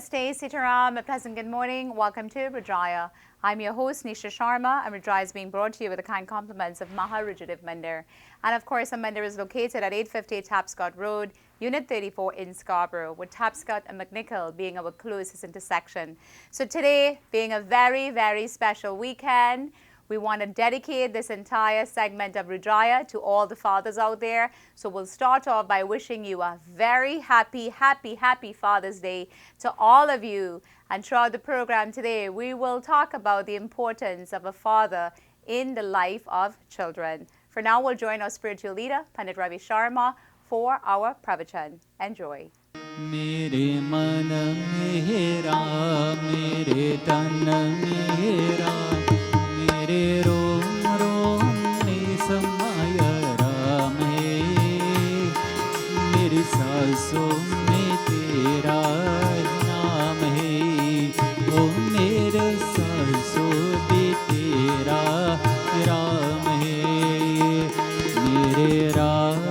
Namaste, Sitaram, a pleasant good morning. Welcome to Rudraaya. I'm your host, Nisha Sharma, and Rudraaya is being brought to you with the kind compliments of Maha Rudradev Mandir. And of course, the Mandir is located at 850 Tapscott Road, Unit 34 in Scarborough, with Tapscott and McNichol being our closest intersection. So today, being a very, very special weekend, we want to dedicate this entire segment of Rudraaya to all the fathers out there. So we'll start off by wishing you a very happy Father's Day to all of you. And throughout the program today, we will talk about the importance of a father in the life of children. For now, we'll join our spiritual leader, Pandit Ravi Sharma, for our pravachan. Enjoy. मेरे मन मेरा मेरे तन मेरा मेरे रोम रोम में समाया राम है मेरी सांसों में तेरा नाम है ओ मेरे सांसों भी तेरा राम है मेरे Ram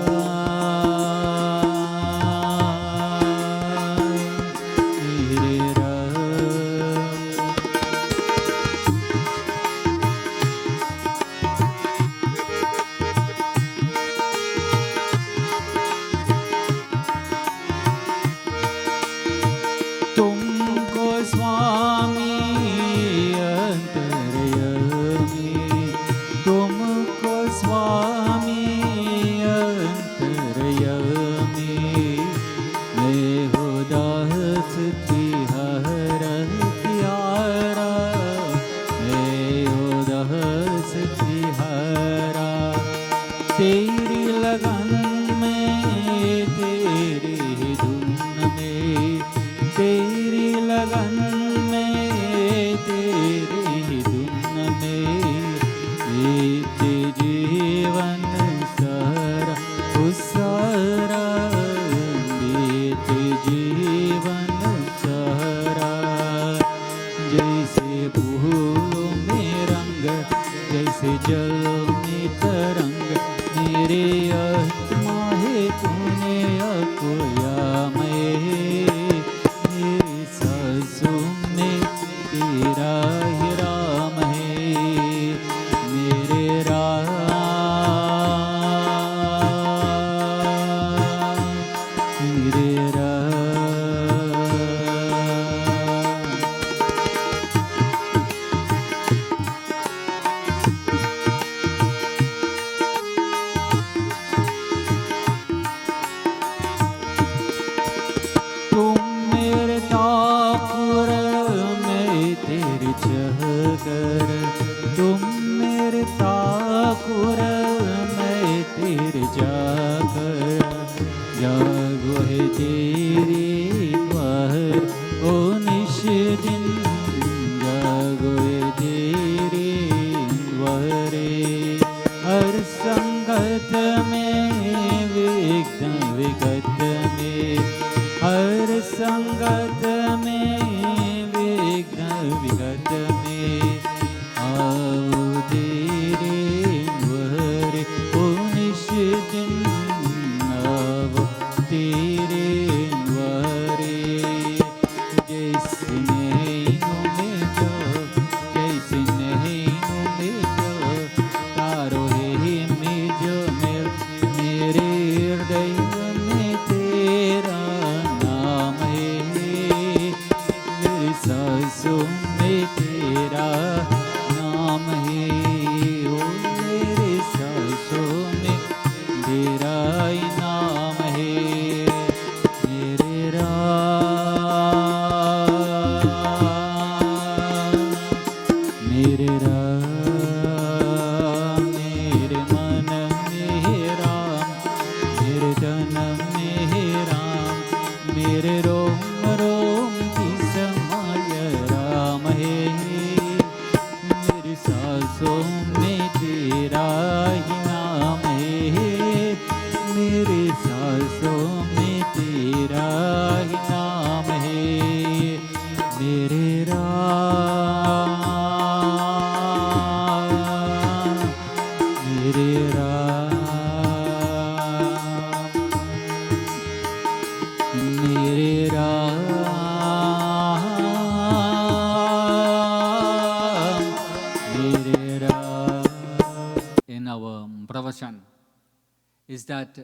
is that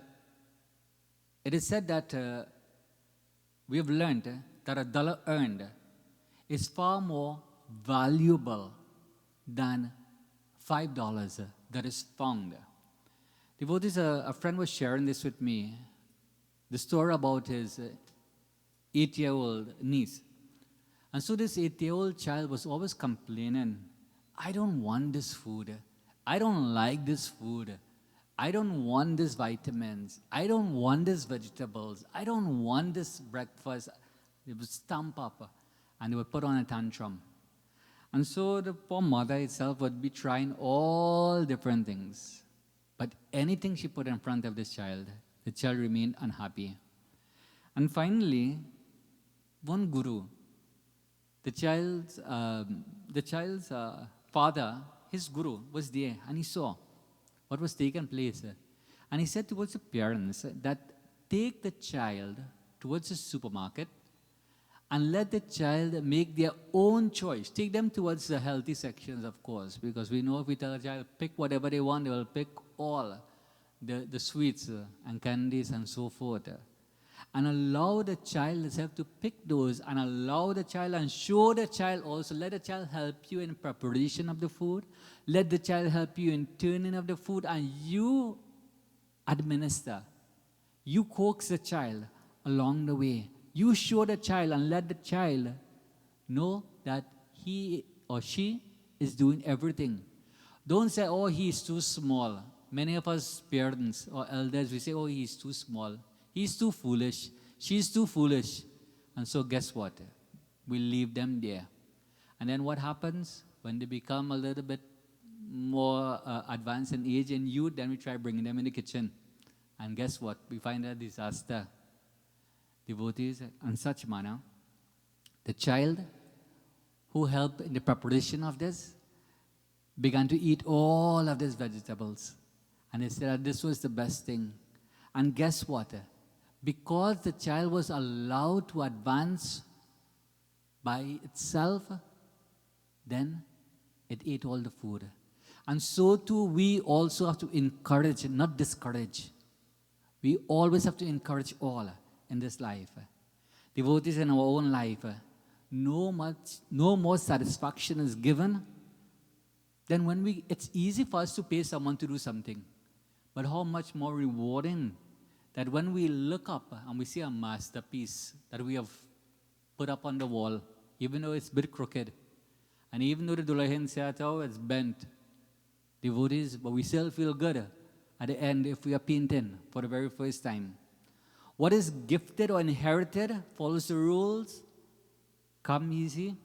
it is said that we have learned that a dollar earned is far more valuable than $5 that is found. Devotees, a friend was sharing this with me, the story about his 8-year-old niece. And so this 8-year-old child was always complaining, I don't want this food. I don't like this food. I don't want these vitamins. I don't want these vegetables. I don't want this breakfast. They would stamp up and they would put on a tantrum. And so the poor mother itself would be trying all different things. But anything she put in front of this child, the child remained unhappy. And finally, one guru, the child's father, his guru, was there and he saw what was taking place. And he said towards the parents that take the child towards the supermarket and let the child make their own choice. Take them towards the healthy sections, of course, because we know if we tell a child, pick whatever they want, they will pick all the sweets and candies and so forth. And allow the child itself to pick those and allow the child and show the child also. Let the child help you in preparation of the food. Let the child help you in turning of the food and you administer. You coax the child along the way. You show the child and let the child know that he or she is doing everything. Don't say, oh, he's too small. Many of us parents or elders, we say, oh, he's too small. He's too foolish. She's too foolish. And so guess what? We leave them there. And then what happens? When they become a little bit more advanced in age and youth, then we try bringing them in the kitchen. And guess what? We find a disaster. Devotees, in such manner, the child who helped in the preparation of this began to eat all of these vegetables. And they said that this was the best thing. And guess what? Because the child was allowed to advance by itself, then it ate all the food. And so too, we also have to encourage, not discourage. We always have to encourage all in this life. Devotees in our own life, no more satisfaction is given than when it's easy for us to pay someone to do something. But how much more rewarding that when we look up and we see a masterpiece that we have put up on the wall, even though it's a bit crooked, and even though the Dulahin Seattle is bent, devotees, but we still feel good at the end if we are painting for the very first time. What is gifted or inherited follows the rules. Come easy,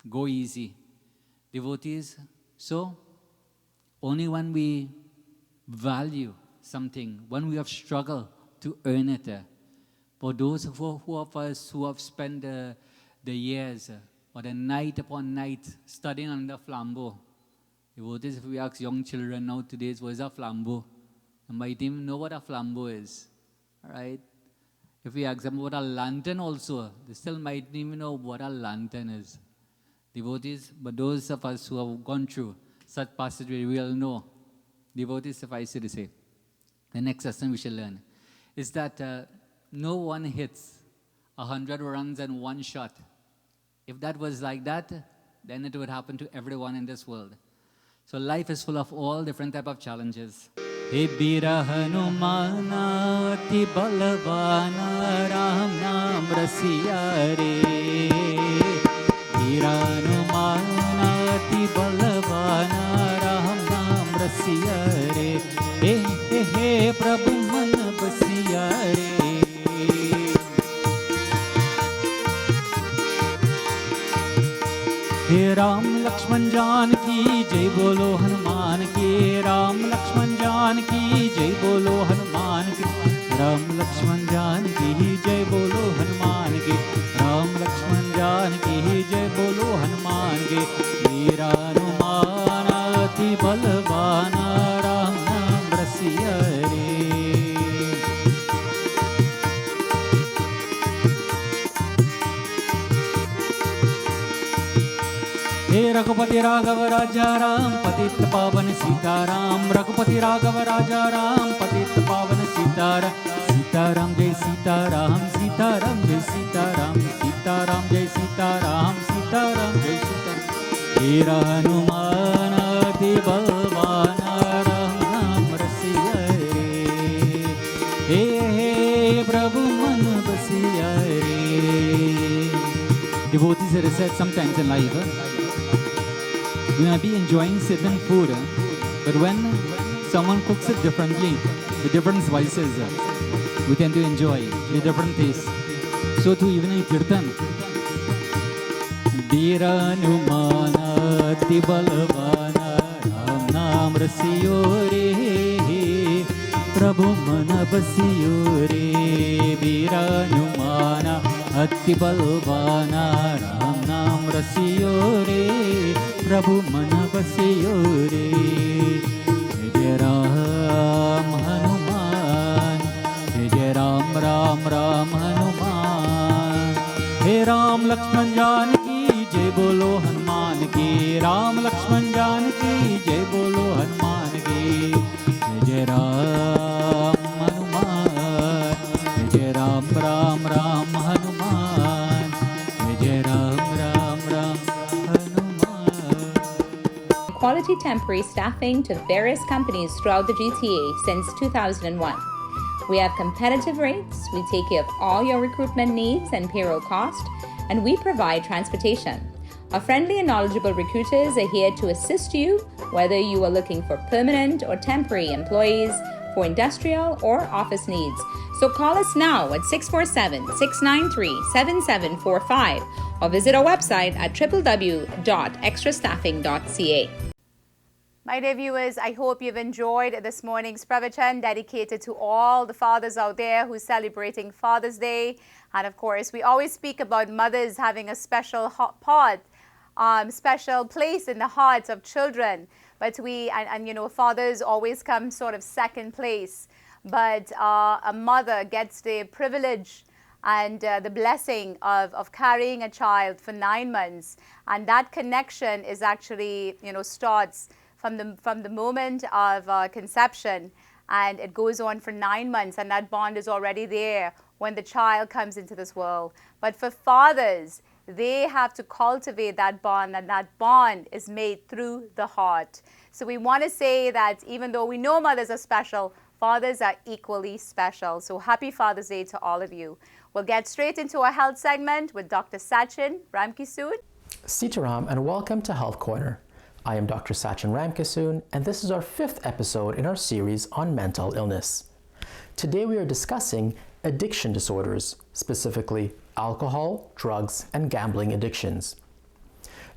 go easy. Devotees, so only when we value something, when we have struggled to earn it. For those who of us who have spent the years or the night upon night studying under flambeau. Devotees, if we ask young children now today, what is a flambeau? And might even know what a flambeau is. All right? If we ask them what a lantern also, they still might even know what a lantern is. Devotees, but those of us who have gone through such passage, we will know. Devotees, suffice to say, the next lesson we shall learn is that no one hits 100 runs in one shot. If that was like that, then it would happen to everyone in this world. So life is full of all different type of challenges. He bira Hanumana ati balavana Ram naam rasiya re. Bira Hanumana ati balavana Ram naam rasiya re. He Prabhu man basiya re. हे राम लक्ष्मण जान की जय बोलो हनुमान के राम लक्ष्मण जान की जय बोलो हनुमान के राम लक्ष्मण जान की जय बोलो हनुमान के राम लक्ष्मण जान की जय बोलो हनुमान के वीरा हनुमान अति बलवाना राम नाम रसिया रे हे रघुपति राघव राजा राम पतित पावन सीताराम रघुपति राघव राजा राम पतित पावन सीताराम सीताराम जय सीताराम सीताराम जय सीताराम सीताराम जय सीताराम सीताराम जय सीताराम वीर हनुमान अति बलवान राम रसिया रे हे प्रभु मन बसिया रे. Devotees are said sometimes in life, we might be enjoying certain food, but when someone cooks it differently, with different spices, we tend to enjoy the different tastes. So too, even in Kirtan, Dhiranumana ati balavana Ram Naam rasiyo re Prabhu mana basiyo re Dhiranumana ati balavana Ram Naam rasiyo re Prabhu mana basiyo re. Jai Ram Hanuman Jai Ram Ram Ram Hanuman. Hey Ram Lakshman Janaki जय बोलो हनुमान की. राम लक्ष्मण जानकी जय बोलो हनुमान की. जय राम हनुमान जय राम राम राम हनुमान जय Ram Ram Ram Hanuman. Quality temporary staffing to various companies throughout the GTA since 2001. We have competitive rates, we take care of all your recruitment needs and payroll cost, and we provide transportation. Our friendly and knowledgeable recruiters are here to assist you, whether you are looking for permanent or temporary employees, for industrial or office needs. So call us now at 647-693-7745 or visit our website at www.extrastaffing.ca. My dear viewers, I hope you've enjoyed this morning's pravachan dedicated to all the fathers out there who are celebrating Father's Day. And of course, we always speak about mothers having a special special place in the hearts of children. But you know, fathers always come sort of second place. But a mother gets the privilege and the blessing of carrying a child for 9 months. And that connection is actually, you know, starts from the moment of conception, and it goes on for 9 months, and that bond is already there when the child comes into this world. But for fathers, they have to cultivate that bond, and that bond is made through the heart. So we want to say that even though we know mothers are special, fathers are equally special. So happy Father's Day to all of you. We'll get straight into our health segment with Dr. Sachin Ramkisoon. Sitaram, and welcome to Health Corner. I am Dr. Sachin Ramkisoon, and this is our 5th episode in our series on mental illness. Today we are discussing addiction disorders, specifically alcohol, drugs, and gambling addictions.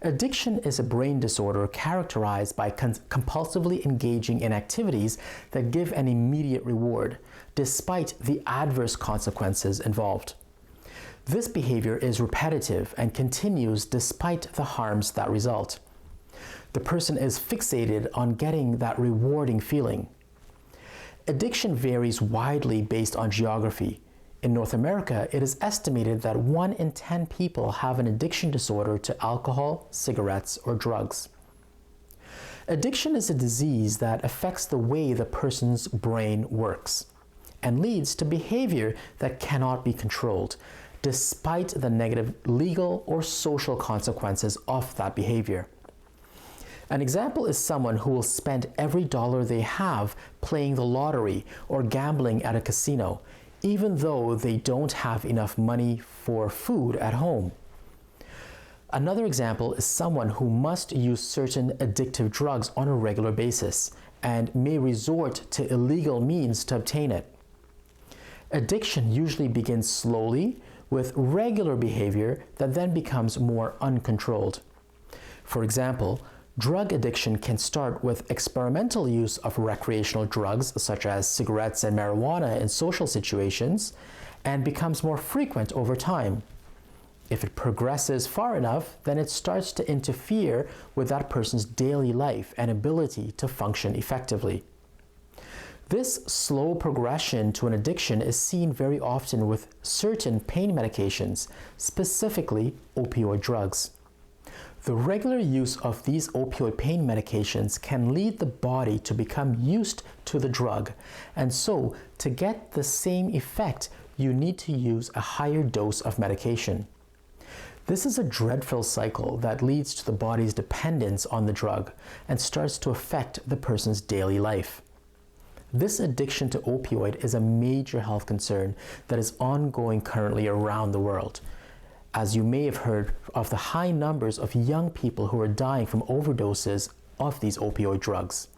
Addiction is a brain disorder characterized by compulsively engaging in activities that give an immediate reward, despite the adverse consequences involved. This behavior is repetitive and continues despite the harms that result. The person is fixated on getting that rewarding feeling. Addiction varies widely based on geography. In North America, it is estimated that 1 in 10 people have an addiction disorder to alcohol, cigarettes, or drugs. Addiction is a disease that affects the way the person's brain works and leads to behavior that cannot be controlled, despite the negative legal or social consequences of that behavior. An example is someone who will spend every dollar they have playing the lottery or gambling at a casino, even though they don't have enough money for food at home. Another example is someone who must use certain addictive drugs on a regular basis and may resort to illegal means to obtain it. Addiction usually begins slowly with regular behavior that then becomes more uncontrolled. For example, drug addiction can start with experimental use of recreational drugs such as cigarettes and marijuana in social situations and becomes more frequent over time. If it progresses far enough, then it starts to interfere with that person's daily life and ability to function effectively. This slow progression to an addiction is seen very often with certain pain medications, specifically opioid drugs. The regular use of these opioid pain medications can lead the body to become used to the drug, and so to get the same effect, you need to use a higher dose of medication. This is a dreadful cycle that leads to the body's dependence on the drug and starts to affect the person's daily life. This addiction to opioid is a major health concern that is ongoing currently around the world, as you may have heard of the high numbers of young people who are dying from overdoses of these opioid drugs.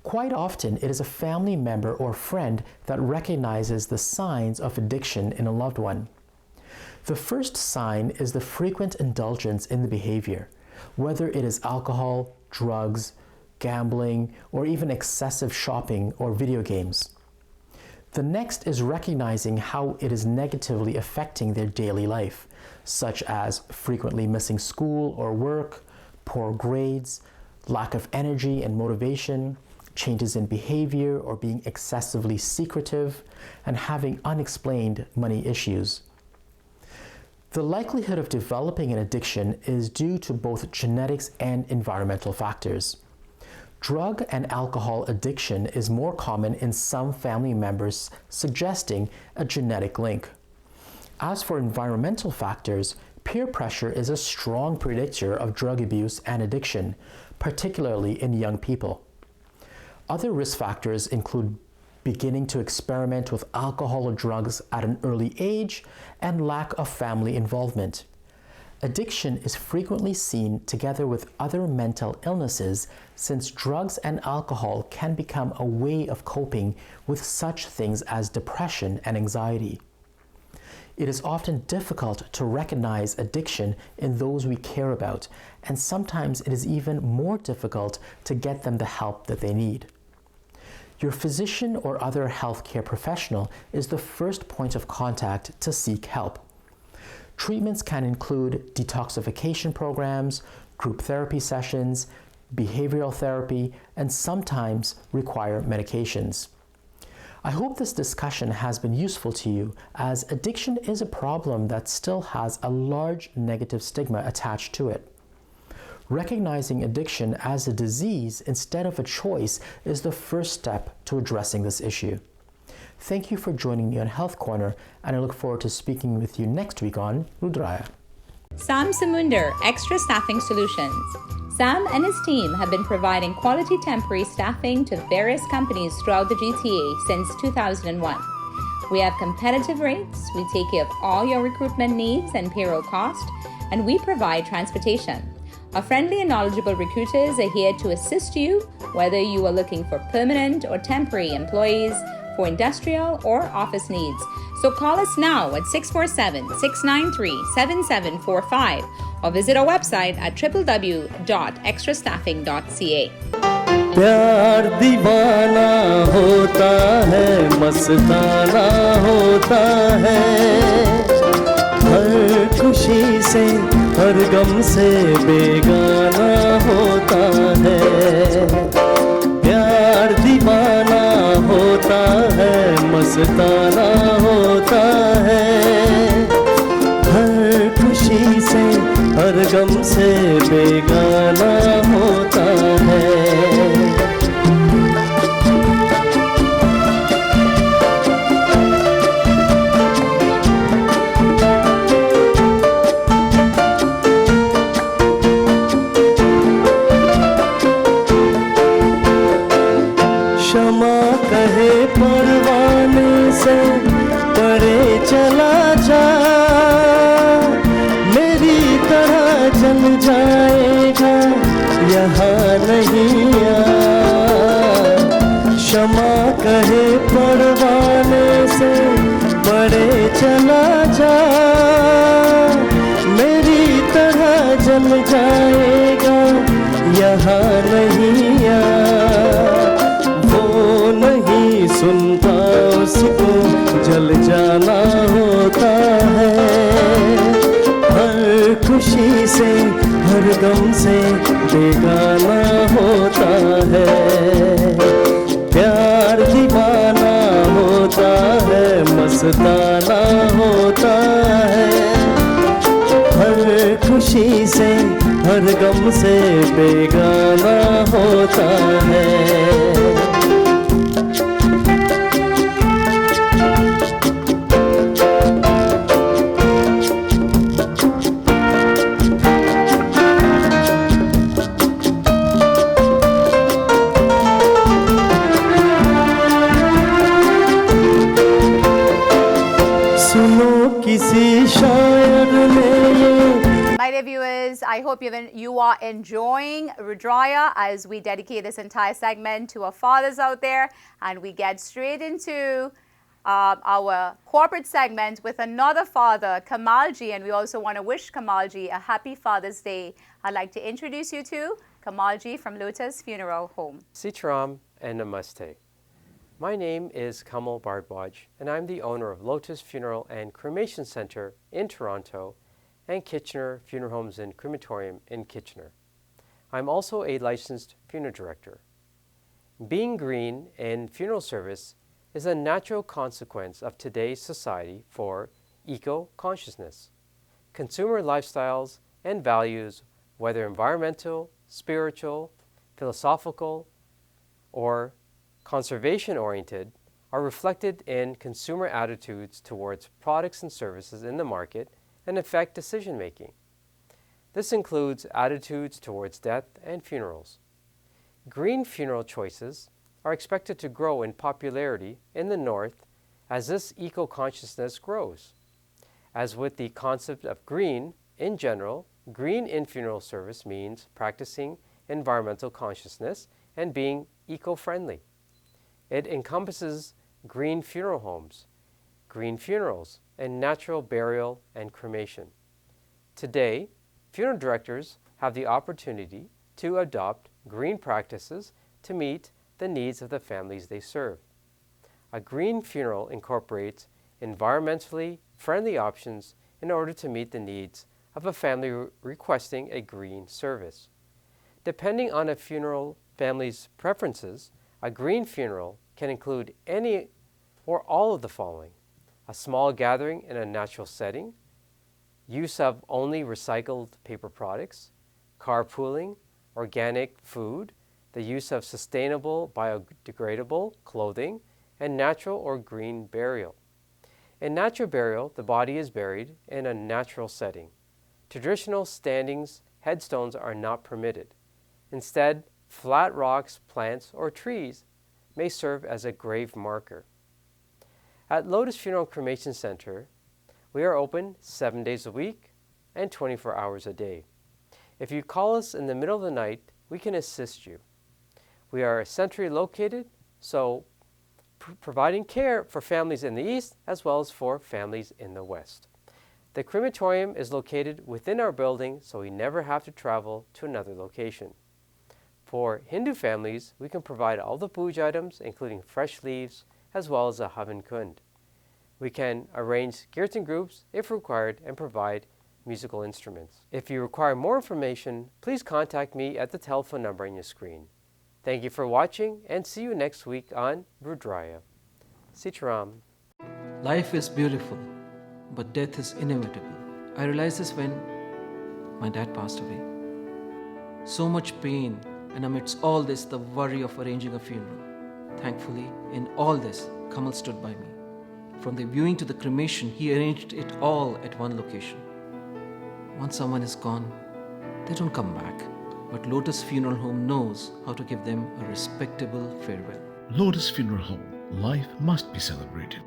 Quite often, it is a family member or friend that recognizes the signs of addiction in a loved one. The first sign is the frequent indulgence in the behavior, whether it is alcohol, drugs, gambling, or even excessive shopping or video games. The next is recognizing how it is negatively affecting their daily life, such as frequently missing school or work, poor grades, lack of energy and motivation, changes in behavior or being excessively secretive, and having unexplained money issues. The likelihood of developing an addiction is due to both genetics and environmental factors. Drug and alcohol addiction is more common in some family members, suggesting a genetic link. As for environmental factors, peer pressure is a strong predictor of drug abuse and addiction, particularly in young people. Other risk factors include beginning to experiment with alcohol or drugs at an early age and lack of family involvement. Addiction is frequently seen together with other mental illnesses, since drugs and alcohol can become a way of coping with such things as depression and anxiety. It is often difficult to recognize addiction in those we care about, and sometimes it is even more difficult to get them the help that they need. Your physician or other healthcare professional is the first point of contact to seek help. Treatments can include detoxification programs, group therapy sessions, behavioral therapy, and sometimes require medications. I hope this discussion has been useful to you, as addiction is a problem that still has a large negative stigma attached to it. Recognizing addiction as a disease instead of a choice is the first step to addressing this issue. Thank you for joining me on Health Corner, and I look forward to speaking with you next week on Rudraaya. Sam Samunder, Extra Staffing Solutions. Sam and his team have been providing quality temporary staffing to various companies throughout the GTA since 2001. We have competitive rates, we take care of all your recruitment needs and payroll cost, and we provide transportation. Our friendly and knowledgeable recruiters are here to assist you, whether you are looking for permanent or temporary employees, for industrial or office needs. So call us now at 647-693-7745 or visit our website at www.extrastaffing.ca. प्यार दीवाना होता है, मस्ताना होता है, हर खुशी से हर गम से बेगाना होता है। प्यार दीवाना होता है, मस्ताना होता है, हर खुशी से हर गम से बेगाना होता है। क्षमा कहे परवाने से परे चला जा, मेरी तरह जल जाएगा यहाँ नहीं आ। क्षमा कहे परवाने से परे चला जा, मेरी तरह जल जाएगा यहाँ नहीं आ। सुनता उसको जल जाना होता है, हर खुशी से हर गम से बेगाना होता है। प्यार दीवाना होता है, मस्ताना होता है, हर खुशी से हर गम से बेगाना होता है। सुनो किसी शायर ने My dear viewers, I hope you are enjoying Rudraaya as we dedicate this entire segment to our fathers out there, and we get straight into our corporate segment with another father, Kamalji, and we also want to wish Kamalji a happy Father's Day. I'd like to introduce you to Kamalji from Lotus Funeral Home. Sitaram and Namaste. My name is Kamal Bardwaj, and I'm the owner of Lotus Funeral and Cremation Center in Toronto and Kitchener Funeral Homes and Crematorium in Kitchener. I'm also a licensed funeral director. Being green in funeral service is a natural consequence of today's society for eco-consciousness. Consumer lifestyles and values, whether environmental, spiritual, philosophical, or conservation-oriented, are reflected in consumer attitudes towards products and services in the market and affect decision-making. This includes attitudes towards death and funerals. Green funeral choices are expected to grow in popularity in the North as this eco-consciousness grows. As with the concept of green, in general, green in funeral service means practicing environmental consciousness and being eco-friendly. It encompasses green funeral homes, green funerals, and natural burial and cremation. Today, funeral directors have the opportunity to adopt green practices to meet the needs of the families they serve. A green funeral incorporates environmentally friendly options in order to meet the needs of a family requesting a green service. Depending on a funeral family's preferences, a green funeral can include any or all of the following: a small gathering in a natural setting, use of only recycled paper products, carpooling, organic food, the use of sustainable biodegradable clothing, and natural or green burial. In natural burial, the body is buried in a natural setting. Traditional standings, headstones are not permitted. Instead, flat rocks, plants, or trees may serve as a grave marker. At Lotus Funeral and Cremation Center, we are open 7 days a week and 24 hours a day. If you call us in the middle of the night, we can assist you. We are centrally located, so providing care for families in the east as well as for families in the west. The crematorium is located within our building, so we never have to travel to another location. For Hindu families, we can provide all the puja items, including fresh leaves, as well as a havan kund. We can arrange kirtan groups if required and provide musical instruments. If you require more information, please contact me at the telephone number on your screen. Thank you for watching, and see you next week on Rudraaya. Sitaram. Life is beautiful, but death is inevitable. I realized this when my dad passed away. So much pain, and amidst all this, the worry of arranging a funeral. Thankfully, in all this, Kamal stood by me. From the viewing to the cremation, he arranged it all at one location. Once someone is gone, they don't come back. But Lotus Funeral Home knows how to give them a respectable farewell. Lotus Funeral Home. Life must be celebrated.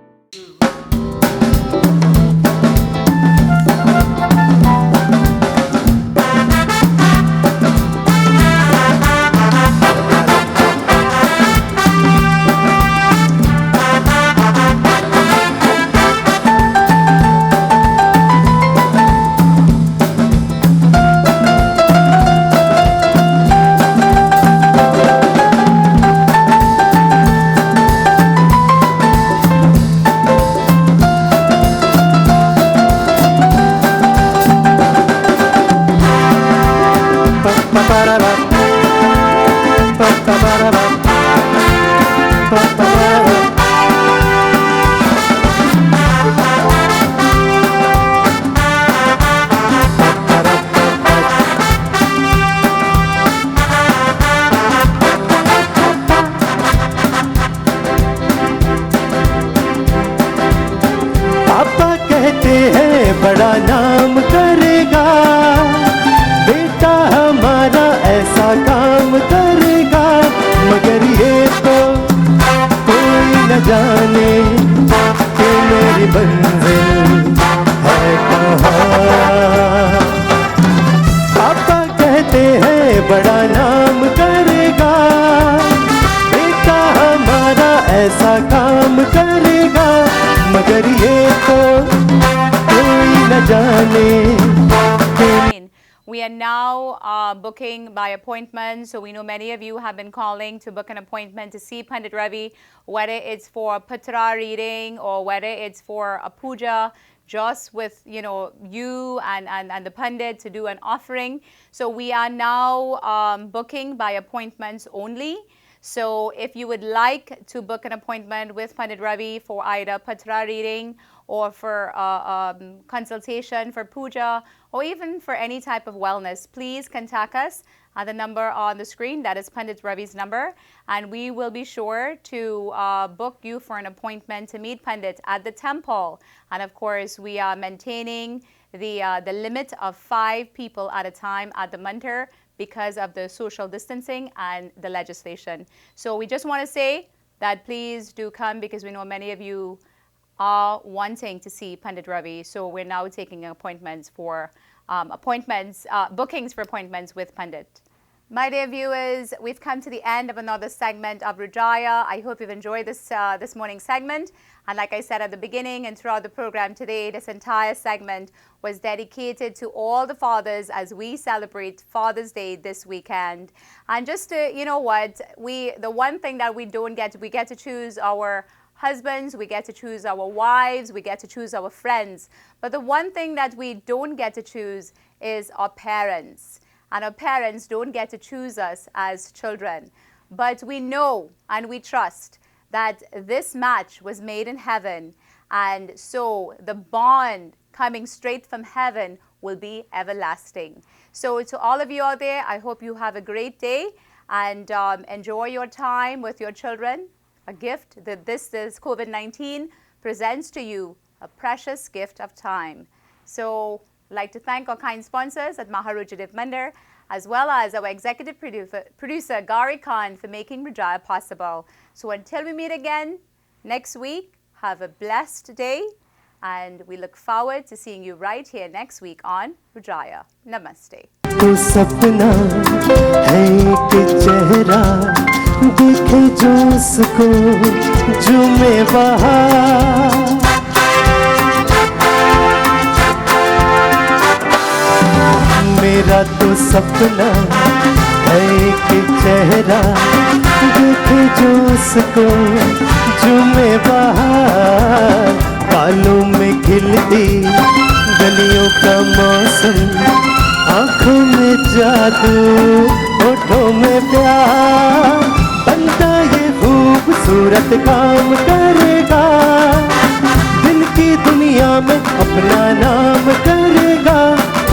जाने कि मेरी मंजिल है कहाँ। पापा कहते हैं बड़ा नाम करेगा, बेटा हमारा ऐसा काम करेगा, मगर ये तो कोई न जाने। We are now booking by appointment. So we know many of you have been calling to book an appointment to see Pandit Ravi, whether it's for Patra reading or whether it's for a puja, just with, you and the Pandit to do an offering. So we are now booking by appointments only. So if you would like to book an appointment with Pandit Ravi for either Patra reading or for consultation for puja or even for any type of wellness, please contact us at the number on the screen. That is Pandit Ravi's number, and we will be sure to book you for an appointment to meet Pandit at the temple. And of course, we are maintaining the limit of 5 people at a time at the mandir because of the social distancing and the legislation. So we just want to say that please do come, because we know many of you are wanting to see Pandit Ravi. So we're now taking appointments for bookings for appointments with Pandit. My dear viewers, we've come to the end of another segment of Rudraaya. I hope you've enjoyed this morning's segment. And like I said at the beginning and throughout the program today, this entire segment was dedicated to all the fathers as we celebrate Father's Day this weekend. And just to, the one thing that we get to choose our husbands, we get to choose our wives, we get to choose our friends. But the one thing that we don't get to choose is our parents. And our parents don't get to choose us as children. But we know and we trust that this match was made in heaven. And so the bond coming straight from heaven will be everlasting. So to all of you out there, I hope you have a great day and enjoy your time with your children. A gift that this COVID-19 presents to you, a precious gift of time. So I'd like to thank our kind sponsors at Maha Rudraaya Mandir, as well as our executive producer Gari Khan, for making Rudraaya possible. So until we meet again next week, have a blessed day, and we look forward to seeing you right here next week on Rudraaya. Namaste. तो सपना है कि चेहरा दिखे जो उसको झूमे बहार, मेरा तो सपना है कि चेहरा दिखे जो उसको झूमे बहार, बालों में खिलती गलियों का मौसम, आँखों में जादू, होठों में प्यार, बंदा ये खूबसूरत काम करेगा, दिल की दुनिया में अपना नाम करेगा।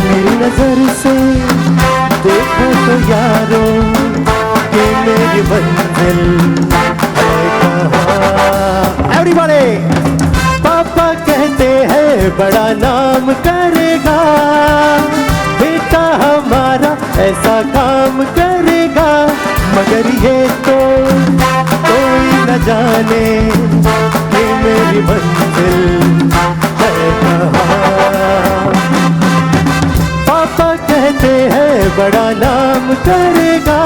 मेरी नजर से देखो तो यारों कि मेरी मंजिल है कहाँ। Everybody! पापा कहते हैं बड़ा नाम करेगा, बेटा हमारा ऐसा काम करेगा, मगर ये तो कोई न जाने कि मेरी मंजिल है कहाँ। पापा कहते हैं बड़ा नाम करेगा।